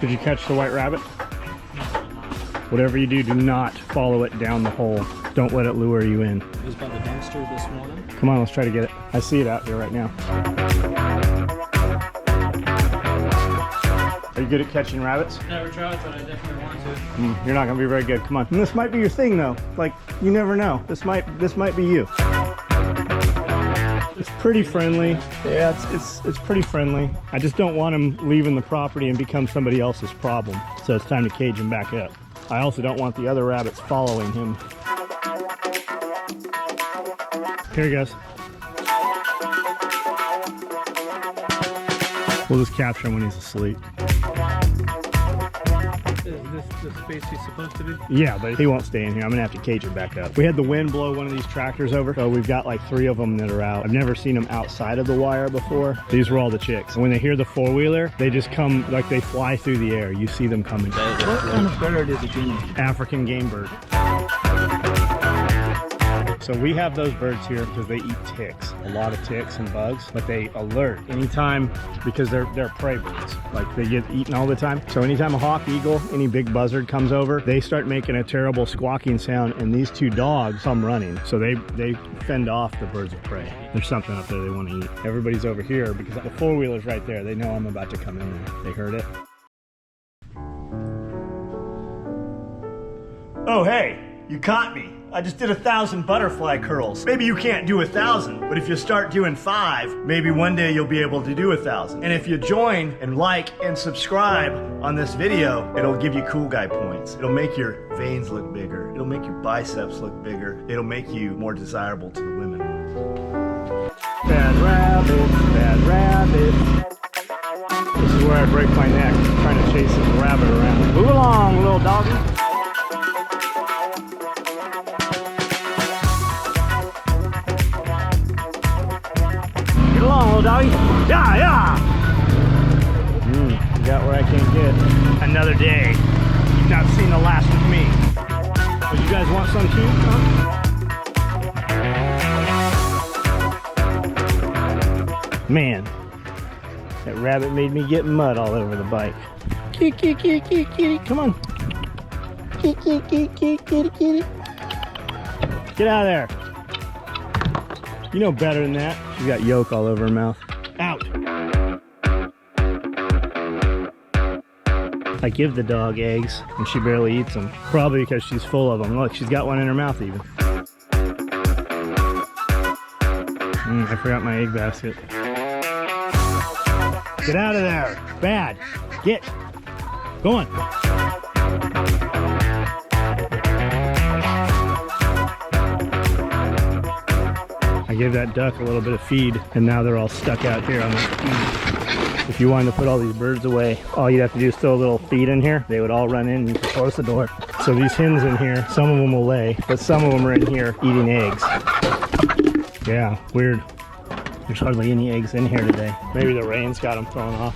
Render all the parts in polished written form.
Did you catch the white rabbit? Whatever you do, do not follow it down the hole. Don't let it lure you in. It was by the dumpster this morning. Come on, let's try to get it. I see it out here right now. Are you good at catching rabbits? Never tried, but I definitely want to. You're not gonna be very good. Come on. And this might be your thing though. Like, you never know. This might be you. It's pretty friendly. Yeah, it's pretty friendly. I just don't want him leaving the property and become somebody else's problem. So it's time to cage him back up. I also don't want the other rabbits following him. Here he goes. We'll just capture him when he's asleep. Is this the space he's supposed to be? Yeah, but he won't stay in here. I'm gonna have to cage him back up. We had the wind blow one of these tractors over, so we've got like 3 of them that are out. I've never seen them outside of the wire before. These were all the chicks. And when they hear the 4-wheeler, they just come, like they fly through the air. You see them coming. What kind of bird is it being? African game bird. So we have those birds here because they eat ticks, a lot of ticks and bugs, but they alert anytime because they're prey birds. Like they get eaten all the time. So anytime a hawk, eagle, any big buzzard comes over, they start making a terrible squawking sound, and these 2 dogs come running. So they fend off the birds of prey. There's something up there they want to eat. Everybody's over here because the 4-wheeler's right there. They know I'm about to come in there. They heard it. Oh, hey, you caught me. I just did 1,000 butterfly curls. Maybe you can't do 1,000, but if you start doing 5, maybe one day you'll be able to do 1,000. And if you join and like and subscribe on this video, it'll give you cool guy points. It'll make your veins look bigger. It'll make your biceps look bigger. It'll make you more desirable to the women. Bad rabbit, bad rabbit. This is where I break my neck trying to chase this rabbit around. Move along, little doggy. Little doggy. Yeah, yeah. You got where I can't get. Another day. You've not seen the last of me. But you guys want some too? Huh? Man, that rabbit made me get mud all over the bike. Kitty, kitty, kitty, kitty, kitty. Come on. Kitty, kitty, kitty, kitty, kitty, kitty. Get out of there. You know better than that. She's got yolk all over her mouth. Out! I give the dog eggs and she barely eats them. Probably because she's full of them. Look, she's got one in her mouth even. I forgot my egg basket. Get out of there! Bad! Get! Go on! I gave that duck a little bit of feed, and now they're all stuck out here on the feed. If you wanted to put all these birds away, all you'd have to do is throw a little feed in here. They would all run in and you can close the door. So these hens in here, some of them will lay, but some of them are in here eating eggs. Yeah, weird. There's hardly any eggs in here today. Maybe the rain's got them thrown off.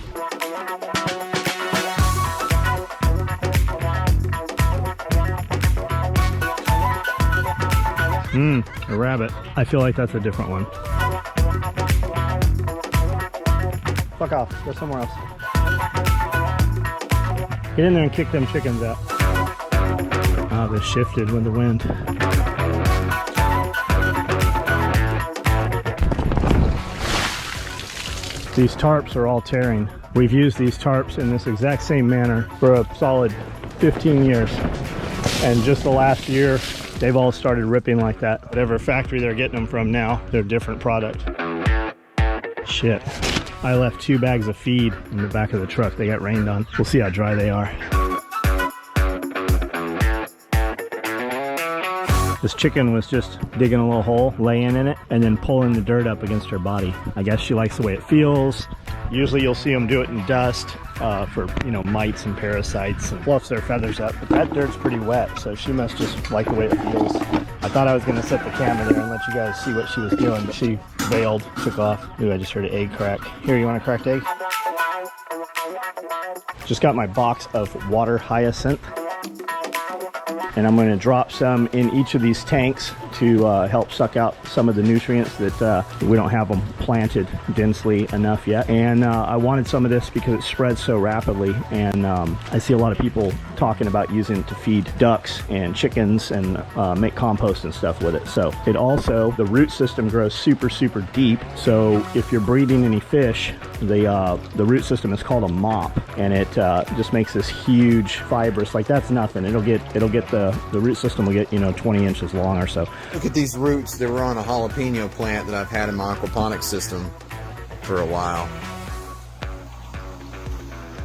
A rabbit. I feel like that's a different one. Fuck off. Go somewhere else. Get in there and kick them chickens out. Oh, they shifted with the wind. These tarps are all tearing. We've used these tarps in this exact same manner for a solid 15 years. And just the last year, they've all started ripping like that. Whatever factory they're getting them from now, they're a different product. Shit. I left 2 bags of feed in the back of the truck. They got rained on. We'll see how dry they are. This chicken was just digging a little hole, laying in it, and then pulling the dirt up against her body. I guess she likes the way it feels. Usually you'll see them do it in dust for, you know, mites and parasites, and fluffs their feathers up. But that dirt's pretty wet, so she must just like the way it feels. I thought I was gonna set the camera there and let you guys see what she was doing, but she bailed, took off. Ooh, I just heard an egg crack. Here, you want a cracked egg? Just got my box of water hyacinth. And I'm going to drop some in each of these tanks to help suck out some of the nutrients that we don't have them planted densely enough yet. And I wanted some of this because it spreads so rapidly, and I see a lot of people talking about using it to feed ducks and chickens and make compost and stuff with it. So it also, the root system grows super deep, so if you're breeding any fish, the root system is called a mop, and it just makes this huge fibrous, like that's nothing. It'll get the root system will get, you know, 20 inches long or so. Look at these roots that were on a jalapeno plant that I've had in my aquaponics system for a while.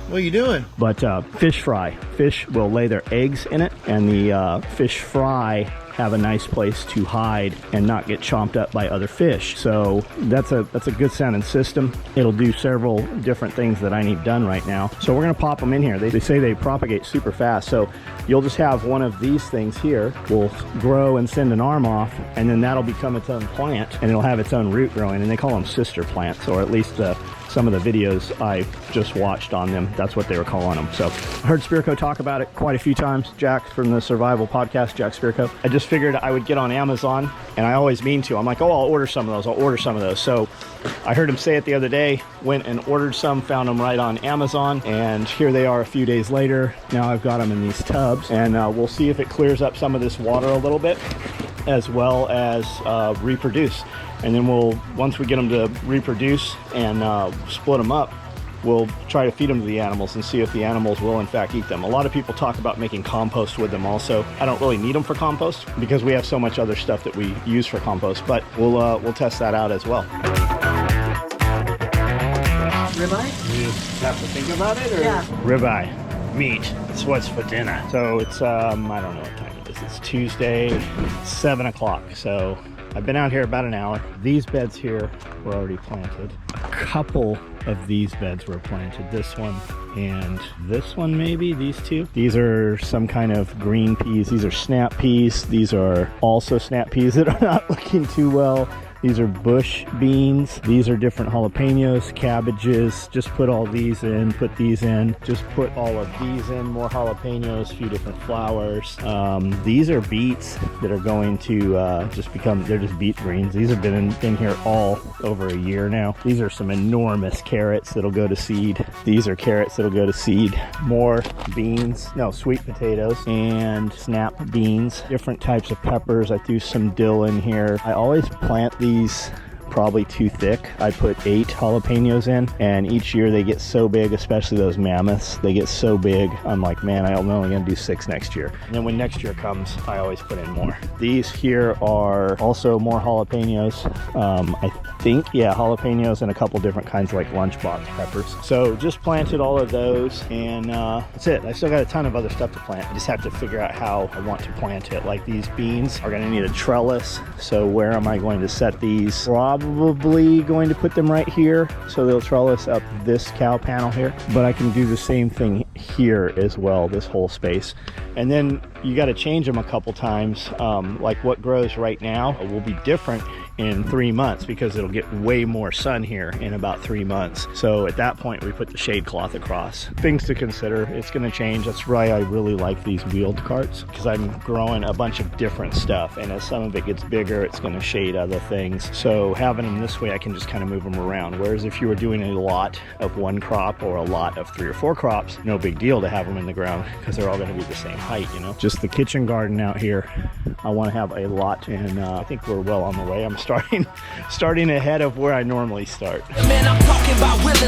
What are you doing? But fish fry. Fish will lay their eggs in it, and the fish fry have a nice place to hide and not get chomped up by other fish. So that's a good sounding system. It'll do several different things that I need done right now. So we're gonna pop them in here. They say they propagate super fast. So you'll just have one of these things here will grow and send an arm off, and then that'll become its own plant, and it'll have its own root growing, and they call them sister plants, or at least some of the videos I just watched on them, that's what they were calling them. So I heard Spirko talk about it quite a few times. Jack from the Survival Podcast, Jack Spirko. I just figured I would get on Amazon, and I always mean to. I'm like, oh, I'll order some of those. So I heard him say it the other day, went and ordered some, found them right on Amazon, and here they are a few days later. Now I've got them in these tubs, and we'll see if it clears up some of this water a little bit, as well as reproduce. And then once we get them to reproduce and split them up, we'll try to feed them to the animals and see if the animals will in fact eat them. A lot of people talk about making compost with them also. I don't really need them for compost because we have so much other stuff that we use for compost, but we'll test that out as well. Ribeye? You have to think about it, or? Yeah. Ribeye, meat, it's what's for dinner. So it's, I don't know what time it is. It's Tuesday, 7 o'clock. So I've been out here about an hour. These beds here were already planted. A couple of these beds were planted. This one and this one, maybe, these two. These are some kind of green peas. These are snap peas. These are also snap peas that are not looking too well. These are bush beans. These are different jalapenos, cabbages. Just put all these in, put these in. Just put all of these in, more jalapenos, a few different flowers. These are beets that are going to just become, they're just beet greens. These have been in here all over a year now. These are some enormous carrots that'll go to seed. These are carrots that'll go to seed. More beans, no, sweet potatoes and snap beans. Different types of peppers. I threw some dill in here. I always plant these probably too thick. I put 8 jalapenos in, and each year they get so big, especially those mammoths. They get so big, I'm like, man, I'm only gonna do 6 next year. And then when next year comes, I always put in more. These here are also more jalapenos. I think, yeah, jalapenos and a couple different kinds of like lunchbox peppers. So just planted all of those, and that's it. I still got a ton of other stuff to plant. I just have to figure out how I want to plant it. Like these beans are gonna need a trellis. So where am I going to set these? Probably going to put them right here, so they'll trellis up this cow panel here. But I can do the same thing here as well, this whole space. And then you got to change them a couple times. Like what grows right now will be different in 3 months because it'll get way more sun here in about 3 months. So at that point we put the shade cloth across. Things to consider, it's going to change. That's why I really like these wheeled carts, because I'm growing a bunch of different stuff, and as some of it gets bigger, it's going to shade other things. So having them this way, I can just kind of move them around. Whereas if you were doing a lot of one crop or a lot of 3 or 4 crops, no big deal to have them in the ground because they're all going to be the same height, you know. Just the kitchen garden out here, I want to have a lot, and I think we're well on the way. I'm starting ahead of where I normally start. Man, I'm talking about Willis.